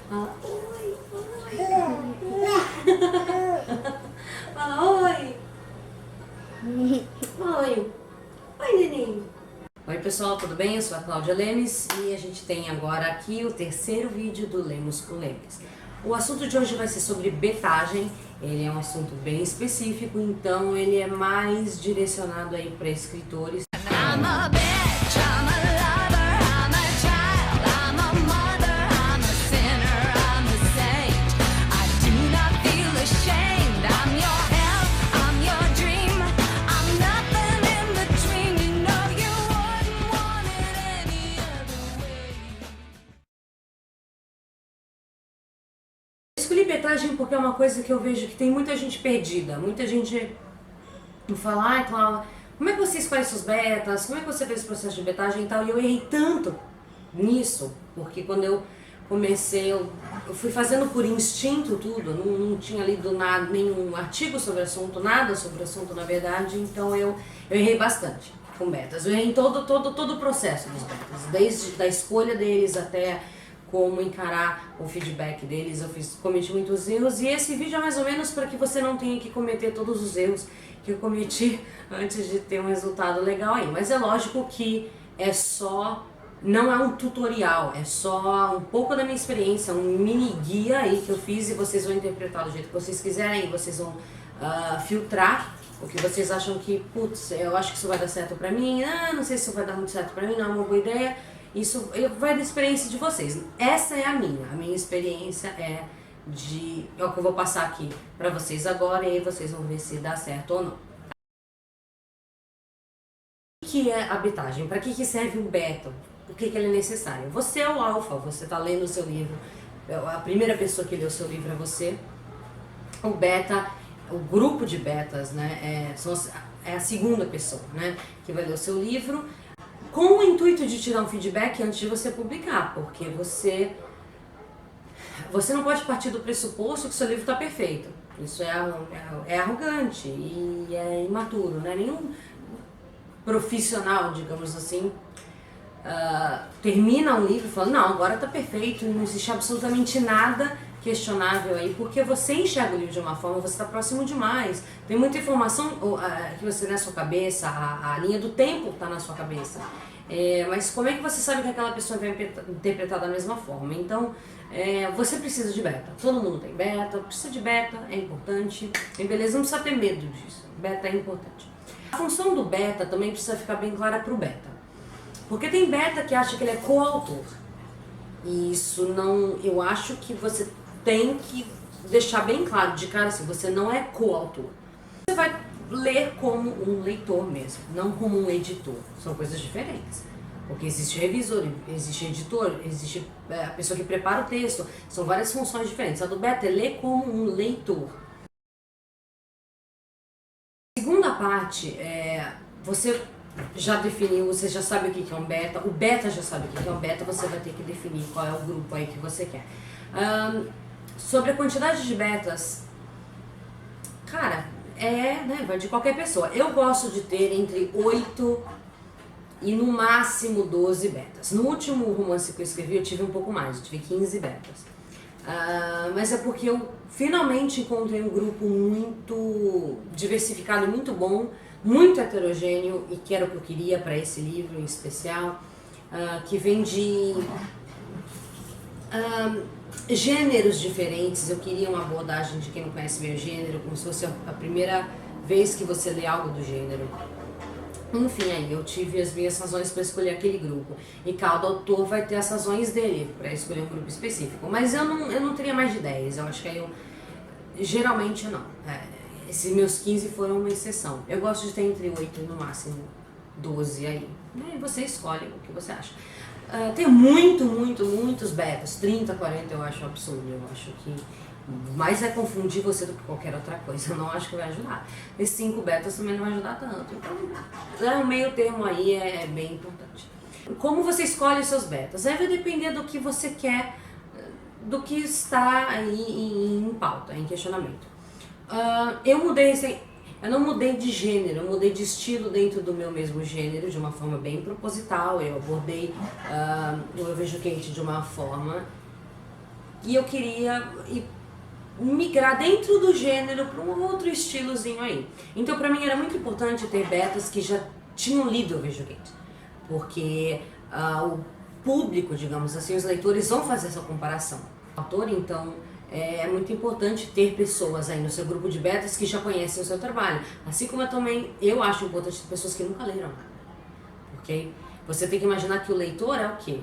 Fala oi, oi. Fala oi. Oi. Oi, neném. Oi pessoal, tudo bem? Eu sou a Cláudia Lemes e a gente tem agora aqui o terceiro vídeo do Lemos com Lemes. O assunto de hoje vai ser sobre betagem. Ele é um assunto bem específico, então ele é mais direcionado aí para escritores. Escolhi betagem porque é uma coisa que eu vejo que tem muita gente perdida, muita gente fala, ai Cláudia, como é que você escolhe seus betas, como é que você fez esse processo de betagem e tal, e eu errei tanto nisso, porque quando eu comecei, eu fui fazendo por instinto tudo, não tinha lido nada, nenhum artigo sobre o assunto, nada sobre o assunto na verdade, então eu errei bastante com betas, eu errei em todo o processo dos betas, desde a escolha deles até como encarar o feedback deles, cometi muitos erros e esse vídeo é mais ou menos para que você não tenha que cometer todos os erros que eu cometi antes de ter um resultado legal aí. Mas é lógico que não é um tutorial, é só um pouco da minha experiência, um mini guia aí que eu fiz e vocês vão interpretar do jeito que vocês quiserem, vocês vão filtrar o que vocês acham que, putz, eu acho que isso vai dar certo pra mim, não sei se isso vai dar muito certo pra mim, não é uma boa ideia. Isso vai da experiência de vocês. Essa é a minha experiência é o que eu vou passar aqui pra vocês agora e aí vocês vão ver se dá certo ou não. O que é a betagem? Para que serve um beta? Por que ele é necessário? Você é o alfa, você está lendo o seu livro, a primeira pessoa que lê o seu livro é você. O beta, o grupo de betas, né, é a segunda pessoa, né, que vai ler o seu livro, com o intuito de te dar um feedback antes de você publicar, porque você não pode partir do pressuposto que seu livro está perfeito. Isso é arrogante e é imaturo, né? Nenhum profissional, digamos assim, termina um livro falando, não, agora está perfeito, não existe absolutamente nada questionável aí, porque você enxerga o livro de uma forma, você está próximo demais, tem muita informação que você na sua cabeça, a linha do tempo está na sua cabeça, mas como é que você sabe que aquela pessoa vai interpretar da mesma forma? Então, você precisa de beta, todo mundo tem beta, precisa de beta, é importante, e beleza, não precisa ter medo disso, beta é importante. A função do beta também precisa ficar bem clara para o beta, porque tem beta que acha que ele é coautor, e isso não, eu acho que você tem que deixar bem claro de cara assim, você não é coautor. Você vai ler como um leitor mesmo, não como um editor. São coisas diferentes. Porque existe revisor, existe editor, existe a pessoa que prepara o texto. São várias funções diferentes. A do beta é ler como um leitor. A segunda parte, você já definiu, você já sabe o que é um beta, o beta já sabe o que é um beta, você vai ter que definir qual é o grupo aí que você quer. Sobre a quantidade de betas, cara, né, vai de qualquer pessoa. Eu gosto de ter entre 8 e no máximo 12 betas. No último romance que eu escrevi eu tive um pouco mais, eu tive 15 betas. Mas é porque eu finalmente encontrei um grupo muito diversificado, muito bom, muito heterogêneo e que era o que eu queria para esse livro em especial, que vem de gêneros diferentes. Eu queria uma abordagem de quem não conhece meu gênero, como se fosse a primeira vez que você lê algo do gênero. Enfim, aí eu tive as minhas razões para escolher aquele grupo. E cada autor vai ter as razões dele para escolher um grupo específico. Mas eu não teria mais de 10, eu acho que geralmente não. Esses meus 15 foram uma exceção. Eu gosto de ter entre 8 e no máximo 12 aí. E você escolhe o que você acha. Tem muitos betas, 30, 40 eu acho absurdo, eu acho que mais vai confundir você do que qualquer outra coisa, eu não acho que vai ajudar. Esses 5 betas também não vai ajudar tanto, então o meio termo aí é bem importante. Como você escolhe os seus betas? Aí vai depender do que você quer, do que está aí em pauta, em questionamento. Eu não mudei de gênero, eu mudei de estilo dentro do meu mesmo gênero de uma forma bem proposital. Eu abordei o Eu Vejo Quente de uma forma e eu queria migrar dentro do gênero para um outro estilozinho aí. Então pra mim era muito importante ter betas que já tinham lido Eu Vejo Gays, porque o público, digamos assim, os leitores vão fazer essa comparação. O autor, então, é muito importante ter pessoas aí no seu grupo de betas que já conhecem o seu trabalho. Assim como eu acho importante ter pessoas que nunca leram nada. Ok? Você tem que imaginar que o leitor é o quê?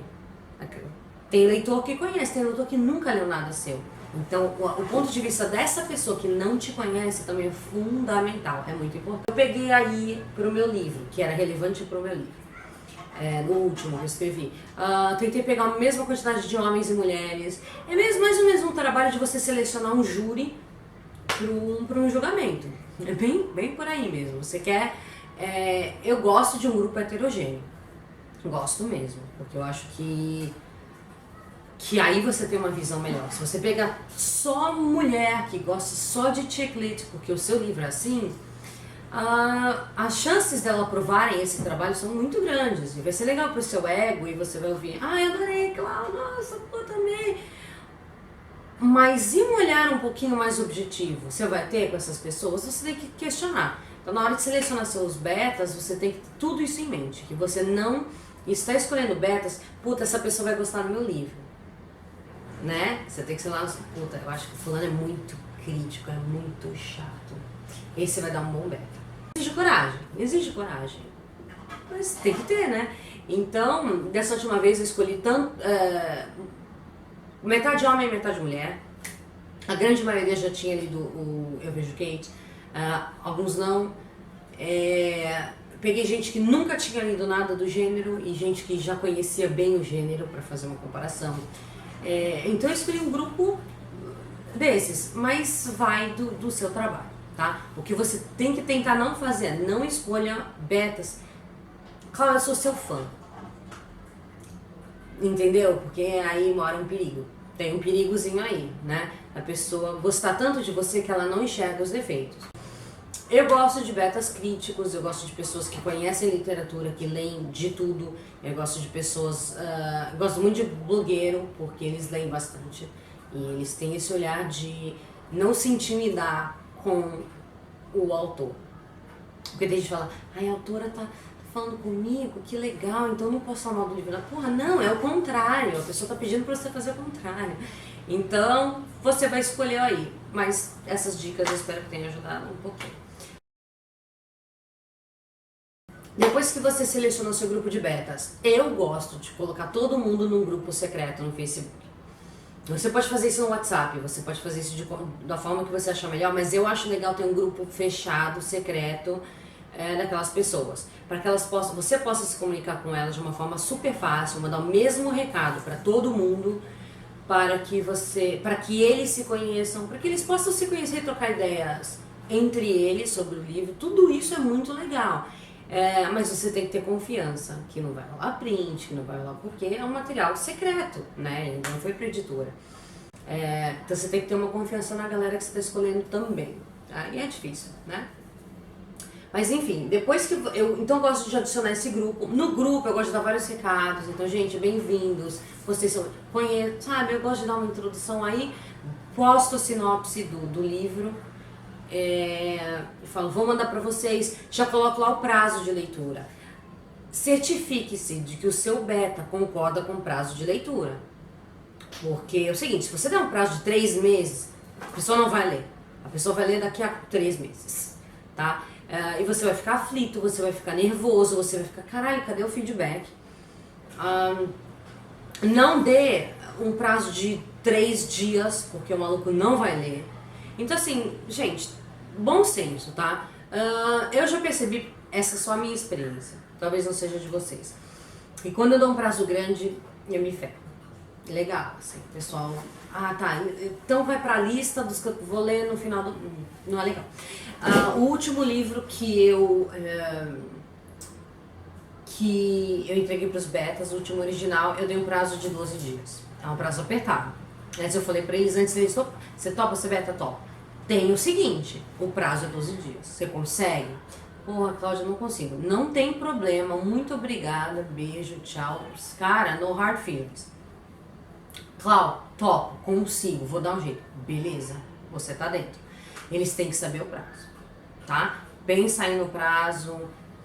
Tem leitor que conhece, tem leitor que nunca leu nada seu. Então, o ponto de vista dessa pessoa que não te conhece também é fundamental, é muito importante. Eu peguei aí pro meu livro, que era relevante pro meu livro. No último que eu escrevi. Tentei pegar a mesma quantidade de homens e mulheres. É mesmo mais ou menos um trabalho de você selecionar um júri para um julgamento. É bem por aí mesmo. Você quer. Eu gosto de um grupo heterogêneo. Gosto mesmo. Porque eu acho que aí você tem uma visão melhor. Se você pegar só mulher que gosta só de chick lit, porque o seu livro é assim, as chances dela aprovarem esse trabalho são muito grandes. E vai ser legal pro seu ego e você vai ouvir, eu adorei, Cláudia, nossa, pô, também. Mas e um olhar um pouquinho mais objetivo? Você vai ter com essas pessoas? Você tem que questionar. Então, na hora de selecionar seus betas, você tem que ter tudo isso em mente. Que você não está escolhendo betas, puta, essa pessoa vai gostar do meu livro. Né? Você tem que ser lá, puta, eu acho que o fulano é muito crítico, é muito chato. Esse vai dar um bom beta. Exige coragem. Mas tem que ter, né? Então, dessa última vez eu escolhi metade homem e metade mulher. A grande maioria já tinha lido o Eu Vejo Kate, alguns não. Peguei gente que nunca tinha lido nada do gênero e gente que já conhecia bem o gênero para fazer uma comparação. Então eu escolhi um grupo desses, mas vai do seu trabalho, tá? O que você tem que tentar não fazer, não escolha betas. Claro, eu sou seu fã, entendeu? Porque aí mora um perigo, tem um perigozinho aí, né? A pessoa gostar tanto de você que ela não enxerga os defeitos. Eu gosto de betas críticos, eu gosto de pessoas que conhecem literatura, que leem de tudo. Eu gosto de pessoas, eu gosto muito de blogueiro, porque eles leem bastante. E eles têm esse olhar de não se intimidar com o autor. Porque tem gente que fala, a autora tá falando comigo, que legal, então eu não posso falar mal do livro. Porra, não, é o contrário, a pessoa tá pedindo pra você fazer o contrário. Então, você vai escolher aí. Mas essas dicas eu espero que tenham ajudado um pouquinho. Depois que você seleciona o seu grupo de betas, eu gosto de colocar todo mundo num grupo secreto no Facebook. Você pode fazer isso no WhatsApp, você pode fazer isso da forma que você achar melhor, mas eu acho legal ter um grupo fechado, secreto, daquelas pessoas. Para que você possa se comunicar com elas de uma forma super fácil, mandar o mesmo recado para todo mundo, para que eles se conheçam, para que eles possam se conhecer e trocar ideias entre eles sobre o livro. Tudo isso é muito legal. Mas você tem que ter confiança, que não vai rolar print, que não vai rolar porque é um material secreto, né? Não foi pra editora. Então você tem que ter uma confiança na galera que você está escolhendo também. Tá? E é difícil, né? Mas enfim, depois que então eu gosto de adicionar esse grupo. No grupo eu gosto de dar vários recados. Então, gente, bem-vindos. Vocês são, sabe? Eu gosto de dar uma introdução aí. Posto a sinopse do livro. Falo, vou mandar pra vocês, já coloco lá o prazo de leitura. Certifique-se de que o seu beta concorda com o prazo de leitura. Porque é o seguinte, se você der um prazo de 3 meses, a pessoa não vai ler. A pessoa vai ler daqui a 3 meses, tá? E você vai ficar aflito, você vai ficar nervoso, você vai ficar, caralho, cadê o feedback? Não dê um prazo de 3 dias, porque o maluco não vai ler. Então assim, gente, bom senso, tá? Eu já percebi, essa é só a minha experiência, talvez não seja de vocês. E quando eu dou um prazo grande, eu me ferro. Legal, assim, pessoal, tá, então vai pra lista dos que eu vou ler no final do... Não é legal. O último livro que eu entreguei pros betas, o último original, eu dei um prazo de 12 dias. É um prazo apertado. Antes eu falei pra eles, você topa, você beta, topa. Tem o seguinte, o prazo é 12 dias. Você consegue? Porra, Cláudia, não consigo. Não tem problema, muito obrigada, beijo, tchau. Cara, no hard feelings. Clau, topo, consigo, vou dar um jeito. Beleza, você tá dentro. Eles têm que saber o prazo, tá? Pensa aí no prazo.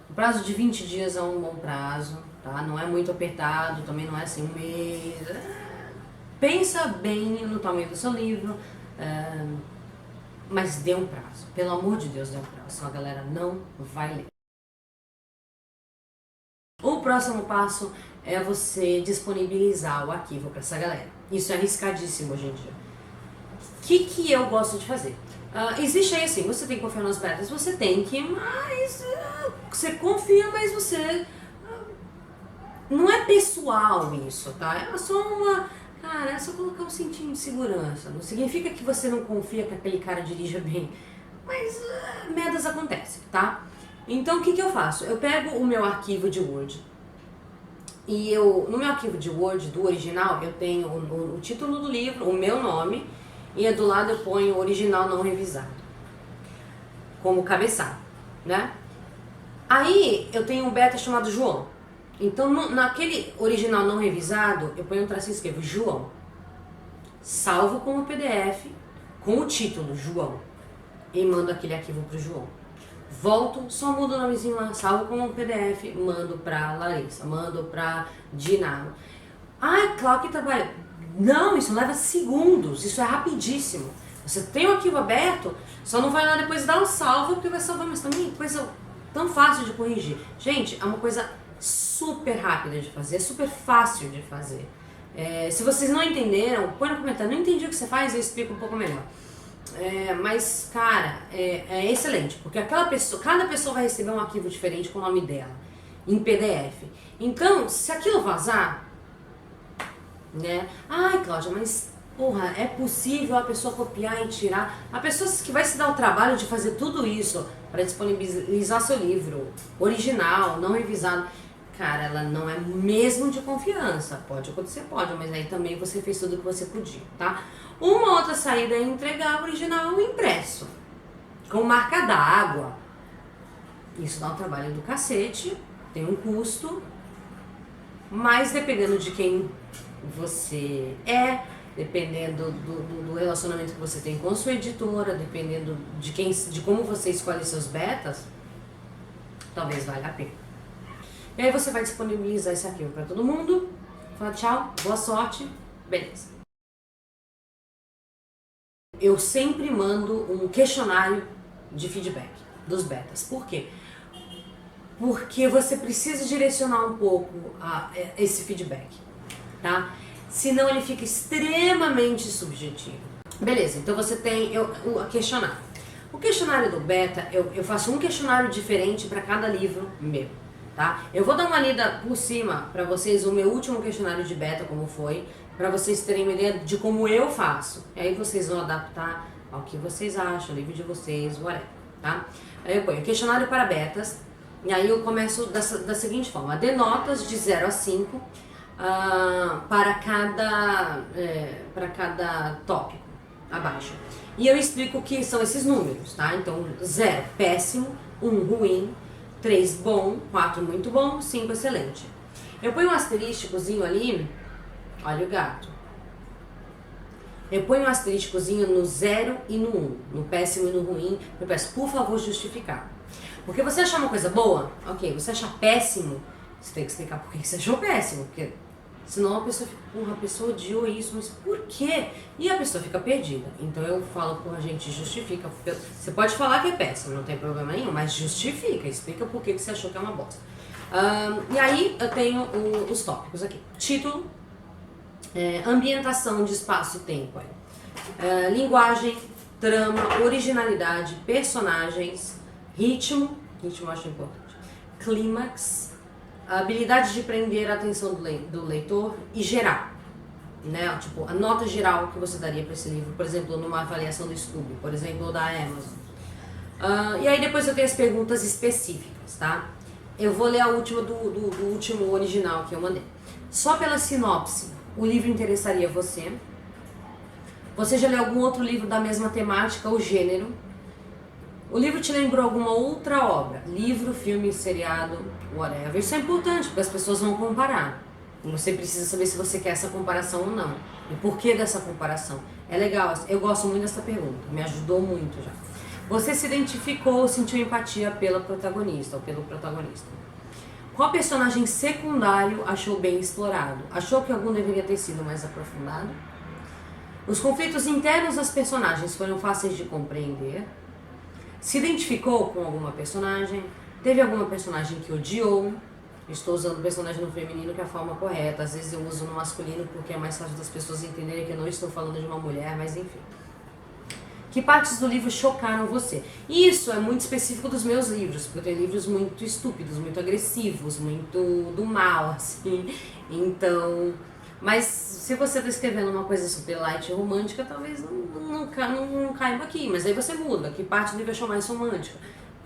O prazo de 20 dias é um bom prazo, tá? Não é muito apertado, também não é assim um mês. Pensa bem no tamanho do seu livro, mas dê um prazo. Pelo amor de Deus, dê um prazo, senão a galera não vai ler. O próximo passo é você disponibilizar o arquivo para essa galera. Isso é arriscadíssimo hoje em dia. O que eu gosto de fazer? Existe aí assim, você tem que confiar nas betas, você tem que, mas você confia, mas você não é pessoal isso, tá? É só cara, é só colocar um cintinho de segurança. Não significa que você não confia que aquele cara dirija bem, mas merdas acontecem, tá? Então o que eu faço? Eu pego o meu arquivo de Word e no meu arquivo de Word do original eu tenho o título do livro, o meu nome, e do lado eu ponho o original não revisado como cabeçalho, né? Aí eu tenho um beta chamado João. Então naquele original não revisado eu ponho um tracinho e escrevo João, salvo como PDF com o título João e mando aquele arquivo pro João. Volto, só mudo o nomezinho lá, salvo como um PDF, mando pra Larissa, mando pra Dinamo. Ai, claro que trabalha. Não, isso leva segundos, isso é rapidíssimo. Você tem o arquivo aberto, só não vai lá depois dar um salvo, porque vai salvar, mas também coisa tão fácil de corrigir. Gente, é uma coisa super rápida de fazer, super fácil de fazer. Se vocês não entenderam, põe no comentário, não entendi o que você faz, eu explico um pouco melhor. Mas, cara, é excelente, porque cada pessoa vai receber um arquivo diferente com o nome dela, em PDF. Então, se aquilo vazar, né? Ai, Cláudia, mas, porra, é possível a pessoa copiar e tirar? A pessoa que vai se dar o trabalho de fazer tudo isso para disponibilizar seu livro original, não revisado, cara, ela não é mesmo de confiança. Pode acontecer, pode, mas aí também você fez tudo o que você podia, tá? Uma outra saída é entregar o original impresso, com marca d'água. Isso dá um trabalho do cacete, tem um custo, mas dependendo de quem você dependendo do relacionamento que você tem com a sua editora, dependendo de como você escolhe seus betas, talvez valha a pena. E aí você vai disponibilizar esse arquivo para todo mundo, fala tchau, boa sorte, beleza. Eu sempre mando um questionário de feedback dos betas. Por quê? Porque você precisa direcionar um pouco esse feedback, tá? Senão ele fica extremamente subjetivo. Beleza, então você tem o questionário. O questionário do beta, eu faço um questionário diferente para cada livro meu, tá? Eu vou dar uma lida por cima para vocês, o meu último questionário de beta, como foi, para vocês terem uma ideia de como eu faço. E aí vocês vão adaptar ao que vocês acham, o livro de vocês, whatever, tá? Aí eu ponho questionário para betas, e aí eu começo da seguinte forma: dê notas de 0 a 5 para cada tópico abaixo. E eu explico o que são esses números, tá? Então, 0, péssimo, 1, ruim, 3, bom, 4, muito bom, 5, excelente. Eu ponho um asterísticozinho ali, olha o gato. Eu ponho um asterísticozinho no 0 e no 1, no péssimo e no ruim. Eu peço, por favor, justificar. Porque você achar uma coisa boa, ok. Você achar péssimo, você tem que explicar por que você achou péssimo. Porque senão a pessoa fica, porra, a pessoa odiou isso, mas por quê? E a pessoa fica perdida. Então eu falo, porra, gente, justifica. Você pode falar que é péssimo, não tem problema nenhum, mas justifica, explica por que você achou que é uma bosta. E aí eu tenho os tópicos aqui. Título, ambientação de espaço e tempo, linguagem, trama, originalidade, personagens, ritmo eu acho importante, clímax, habilidade de prender a atenção do leitor e geral, né? Tipo, a nota geral que você daria para esse livro, por exemplo, numa avaliação do Scooby, por exemplo, ou da Amazon. E aí depois eu tenho as perguntas específicas, tá? Eu vou ler a última do último original que eu mandei. Só pela sinopse, o livro interessaria você? Você já leu algum outro livro da mesma temática ou gênero? O livro te lembrou alguma outra obra? Livro, filme, seriado, whatever. Isso é importante, porque as pessoas vão comparar. Você precisa saber se você quer essa comparação ou não. E por que dessa comparação? É legal, eu gosto muito dessa pergunta, me ajudou muito já. Você se identificou ou sentiu empatia pela protagonista ou pelo protagonista? Qual personagem secundário achou bem explorado? Achou que algum deveria ter sido mais aprofundado? Os conflitos internos das personagens foram fáceis de compreender? Se identificou com alguma personagem? Teve alguma personagem que odiou? Estou usando o personagem no feminino que é a forma correta. Às vezes eu uso no masculino porque é mais fácil das pessoas entenderem que eu não estou falando de uma mulher, mas enfim. Que partes do livro chocaram você? Isso é muito específico dos meus livros, porque eu tenho livros muito estúpidos, muito agressivos, muito do mal, assim. Então, mas se você está escrevendo uma coisa super light e romântica, talvez não caiba aqui. Mas aí você muda. Que parte do livro achou mais romântica?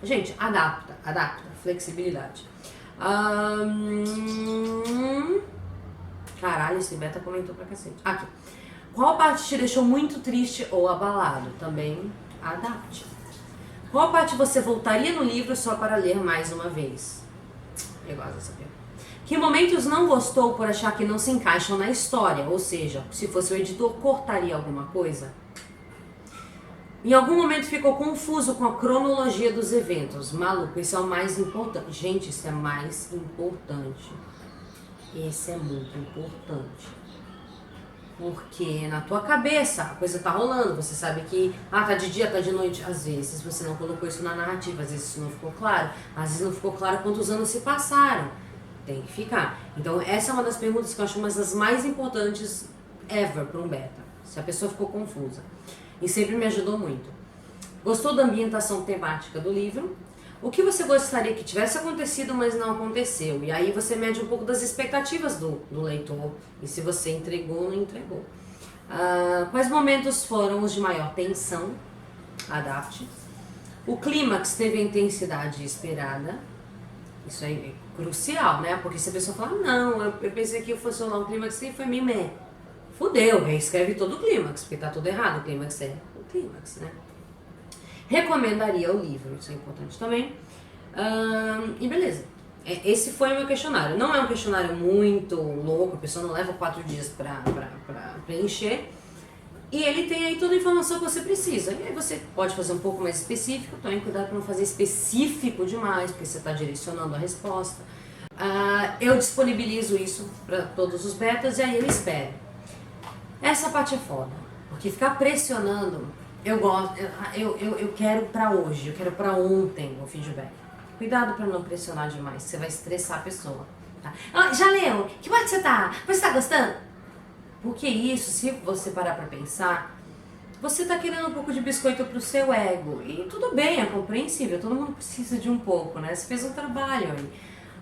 Gente, adapta, flexibilidade. Caralho, esse beta comentou pra cacete. Aqui. Qual parte te deixou muito triste ou abalado? Também adapte. Qual parte você voltaria no livro só para ler mais uma vez? Eu gosto dessa pergunta. Que momentos não gostou por achar que não se encaixam na história? Ou seja, se fosse o editor, cortaria alguma coisa? Em algum momento ficou confuso com a cronologia dos eventos. Maluco, isso é o mais importante. Gente, isso é mais importante. Esse é muito importante. Porque na tua cabeça a coisa tá rolando, você sabe que tá de dia, tá de noite. Às vezes você não colocou isso na narrativa, às vezes isso não ficou claro. Às vezes não ficou claro quantos anos se passaram. Tem que ficar. Então essa é uma das perguntas que eu acho uma das mais importantes ever para um beta. Se a pessoa ficou confusa. E sempre me ajudou muito. Gostou da ambientação temática do livro? O que você gostaria que tivesse acontecido, mas não aconteceu? E aí você mede um pouco das expectativas do leitor. E se você entregou ou não entregou. Quais momentos foram os de maior tensão? Adapte. O clímax teve a intensidade esperada. Isso aí é crucial, né? Porque se a pessoa fala, não, eu pensei que fosse rolar um clímax e foi mimé. Fudeu, reescreve todo o clímax, porque tá tudo errado. O clímax é o clímax, né? Recomendaria o livro, isso é importante também. E beleza. Esse foi o meu questionário. Não é um questionário muito louco, a pessoa não leva 4 dias pra preencher. E ele tem aí toda a informação que você precisa. E aí você pode fazer um pouco mais específico, também cuidado para não fazer específico demais, porque você está direcionando a resposta. Eu disponibilizo isso para todos os betas e aí eu espero. Essa parte é foda, porque ficar pressionando, eu quero pra hoje, eu quero pra ontem o feedback. Cuidado pra não pressionar demais, você vai estressar a pessoa. Tá? Já leu? Que parte você tá? Você tá gostando? Porque isso, se você parar pra pensar, você tá querendo um pouco de biscoito pro seu ego. E tudo bem, é compreensível, todo mundo precisa de um pouco, né? Você fez um trabalho aí.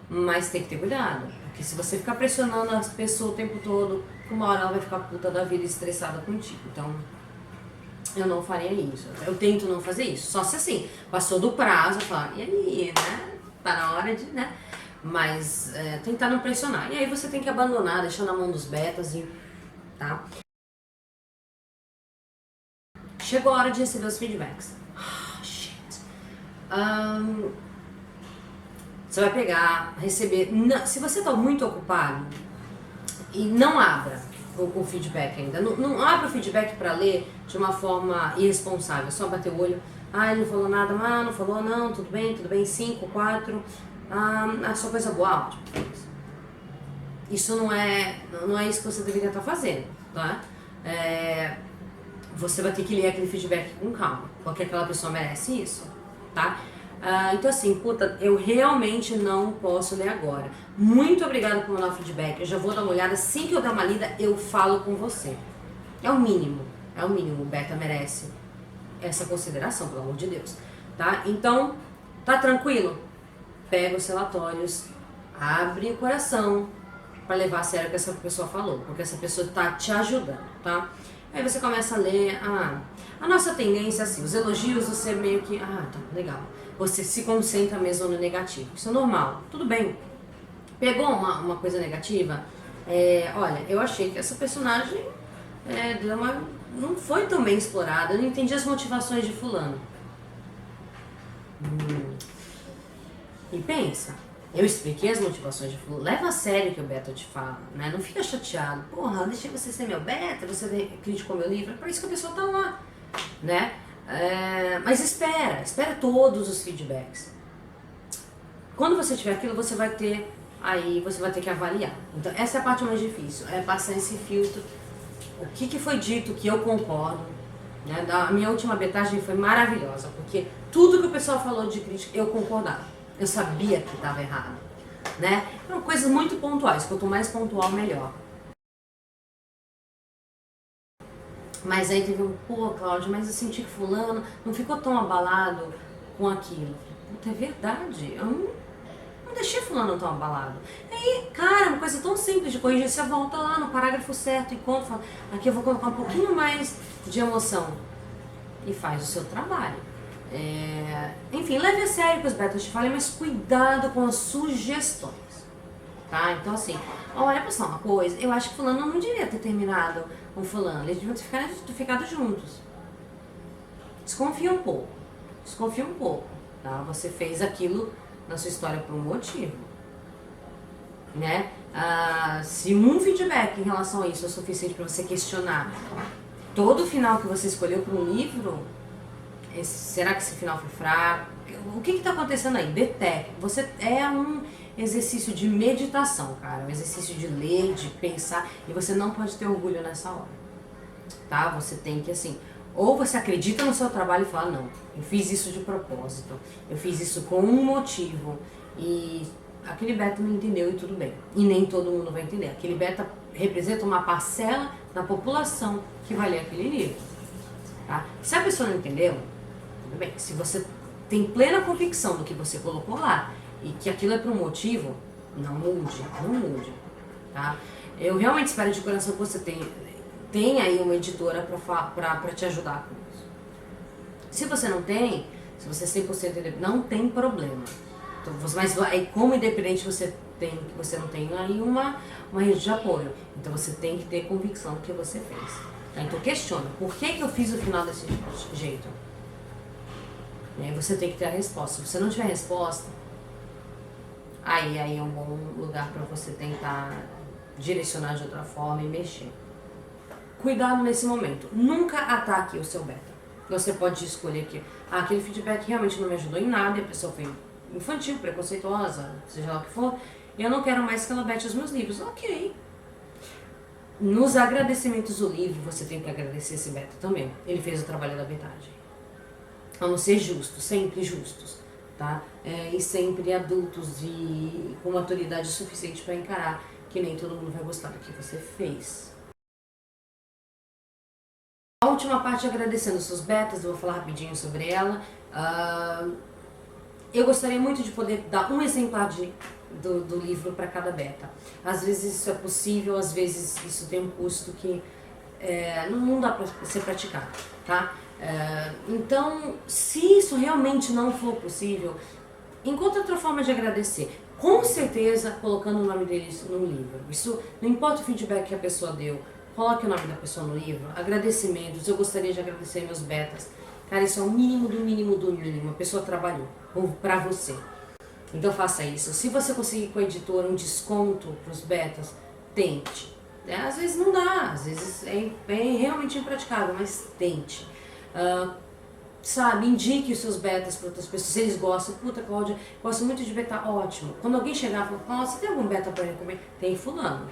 Mas tem que ter cuidado, porque se você ficar pressionando as pessoas o tempo todo, uma hora ela vai ficar puta da vida e estressada contigo. Então, eu não faria isso. Eu tento não fazer isso. Só se assim, passou do prazo, eu falo, e aí, né? Tá na hora de, né? Mas tentar não pressionar. E aí você tem que abandonar, deixar na mão dos betas e... tá? Chegou a hora de receber os feedbacks. Shit. Você vai pegar, receber... se você tá muito ocupado, e não abra o feedback ainda. Não abra o feedback para ler de uma forma irresponsável. Só bater o olho. Ele não falou nada. Não falou, não. Tudo bem. 5, 4. Só coisa boa. Ótimo. Isso não é isso que você deveria estar fazendo, tá? Você vai ter que ler aquele feedback com calma. Porque aquela pessoa merece isso, tá? Então assim, puta, eu realmente não posso ler agora. Muito obrigada por mandar o feedback. Eu já vou dar uma olhada. Assim que eu der uma lida, eu falo com você. É o mínimo. O beta merece essa consideração, pelo amor de Deus. Tá? Então, tá tranquilo? Pega os relatórios, abre o coração pra levar a sério o que essa pessoa falou. Porque essa pessoa tá te ajudando, tá? Aí você começa a ler. A nossa tendência, assim, os elogios, você meio que... tá, legal. Você se concentra mesmo no negativo. Isso é normal. Tudo bem. Pegou uma coisa negativa? Olha, eu achei que essa personagem não foi tão bem explorada. Eu não entendi as motivações de fulano. E pensa. Eu expliquei as motivações de fulano, leva a sério o que o beta te fala, né? Não fica chateado. Porra, deixei você ser meu beta, você criticou meu livro, é para isso que a pessoa tá lá, né? Mas espera todos os feedbacks. Quando você tiver aquilo, você vai ter que avaliar. Então essa é a parte mais difícil, é passar esse filtro. O que foi dito que eu concordo, né? A minha última betagem foi maravilhosa, porque tudo que o pessoal falou de crítica, eu concordava. Eu sabia que estava errado, né? Eram coisas muito pontuais, quanto mais pontual, melhor. Mas aí teve pô, Cláudia, mas eu senti que fulano não ficou tão abalado com aquilo. Puta, é verdade, eu não deixei fulano tão abalado. E aí, cara, uma coisa tão simples de corrigir, você volta lá no parágrafo certo e conta, fala, aqui eu vou colocar um pouquinho mais de emoção. E faz o seu trabalho. Enfim, leve a sério o que os betas te falem, mas cuidado com as sugestões, tá? Então assim, olha pra só uma coisa, eu acho que fulano não devia ter terminado com fulano, eles deviam ter ficado juntos. Desconfia um pouco, tá? Você fez aquilo na sua história por um motivo, né? Se um feedback em relação a isso é o suficiente para você questionar todo o final que você escolheu para um livro, será que esse final foi fraco? O que está acontecendo aí? Detecte. Você é um exercício de meditação, cara. Um exercício de ler, de pensar. E você não pode ter orgulho nessa hora. Tá? Você tem que, assim... Ou você acredita no seu trabalho e fala, não, eu fiz isso de propósito. Eu fiz isso com um motivo. E aquele beta não entendeu e tudo bem. E nem todo mundo vai entender. Aquele beta representa uma parcela da população que vai ler aquele livro. Tá? Se a pessoa não entendeu... Tudo bem, se você tem plena convicção do que você colocou lá e que aquilo é por um motivo, não mude, tá? Eu realmente espero de coração que você tenha aí uma editora pra te ajudar com isso. Se você não tem, se você é 100% independente, não tem problema. Então, mas aí como independente você não tem aí uma rede de apoio. Então você tem que ter convicção do que você fez. Tá? Então questiona, por que eu fiz o final desse jeito? E aí você tem que ter a resposta. Se você não tiver resposta, aí é um bom lugar para você tentar direcionar de outra forma e mexer. Cuidado nesse momento. Nunca ataque o seu beta. Você pode escolher que aquele feedback realmente não me ajudou em nada, e a pessoa foi infantil, preconceituosa, seja lá o que for, e eu não quero mais que ela bete os meus livros. Ok. Nos agradecimentos do livro, você tem que agradecer esse beta também. Ele fez o trabalho da betagem. Vamos ser justos, sempre justos, tá? E sempre adultos e com maturidade suficiente para encarar que nem todo mundo vai gostar do que você fez. A última parte, agradecendo os seus betas, eu vou falar rapidinho sobre ela. Eu gostaria muito de poder dar um exemplar do livro para cada beta. Às vezes isso é possível, às vezes isso tem um custo que não dá para ser praticado, tá? Então, se isso realmente não for possível, encontre outra forma de agradecer. Com certeza, colocando o nome deles no livro. Isso não importa o feedback que a pessoa deu, coloque o nome da pessoa no livro. Agradecimentos, eu gostaria de agradecer meus betas. Cara, isso é o mínimo do mínimo do mínimo. A pessoa trabalhou pra você. Então faça isso. Se você conseguir com a editora um desconto pros betas, tente. Às vezes não dá, às vezes é realmente impraticável, mas tente. Sabe, indique os seus betas para outras pessoas, se eles gostam. Puta, Cláudia, gosto muito de beta, ótimo. Quando alguém chegar e falar, Cláudia, você tem algum beta para recomendar? Tem fulano.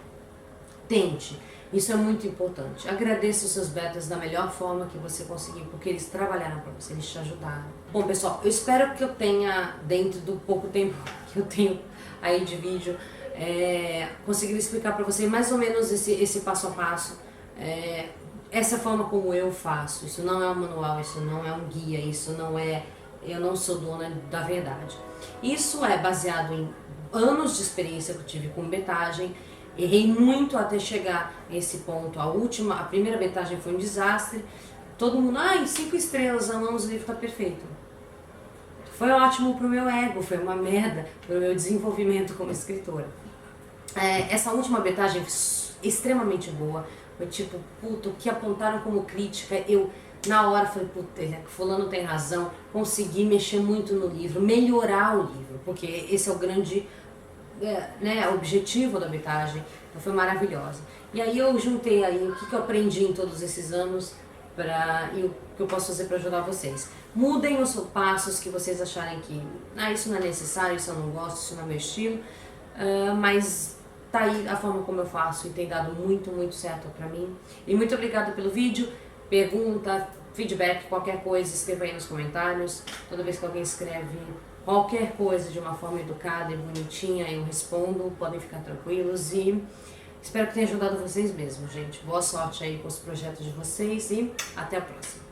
Tente. Isso é muito importante. Agradeça os seus betas da melhor forma que você conseguir, porque eles trabalharam para você, eles te ajudaram. Bom, pessoal, eu espero que eu tenha, dentro do pouco tempo que eu tenho aí de vídeo, conseguir explicar para você mais ou menos esse passo a passo. Essa forma como eu faço, isso não é um manual, isso não é um guia, isso não é... Eu não sou dona da verdade. Isso é baseado em anos de experiência que eu tive com betagem. Errei muito até chegar nesse ponto. A primeira betagem foi um desastre. Todo mundo, 5 estrelas, amamos, o livro tá perfeito. Foi ótimo pro meu ego, foi uma merda pro meu desenvolvimento como escritora. Essa última betagem foi extremamente boa. Foi tipo, puta, o que apontaram como crítica, eu na hora falei, puta, fulano tem razão, consegui mexer muito no livro, melhorar o livro, porque esse é o grande né, objetivo da Betagem. Então foi maravilhosa. E aí eu juntei aí o que eu aprendi em todos esses anos e o que eu posso fazer para ajudar vocês. Mudem os passos que vocês acharem que isso não é necessário, isso eu não gosto, isso não é meu estilo, mas tá aí a forma como eu faço e tem dado muito, muito certo pra mim. E muito obrigada pelo vídeo, pergunta, feedback, qualquer coisa, escreva aí nos comentários. Toda vez que alguém escreve qualquer coisa de uma forma educada e bonitinha, eu respondo, podem ficar tranquilos e espero que tenha ajudado vocês mesmo, gente. Boa sorte aí com os projetos de vocês e até a próxima.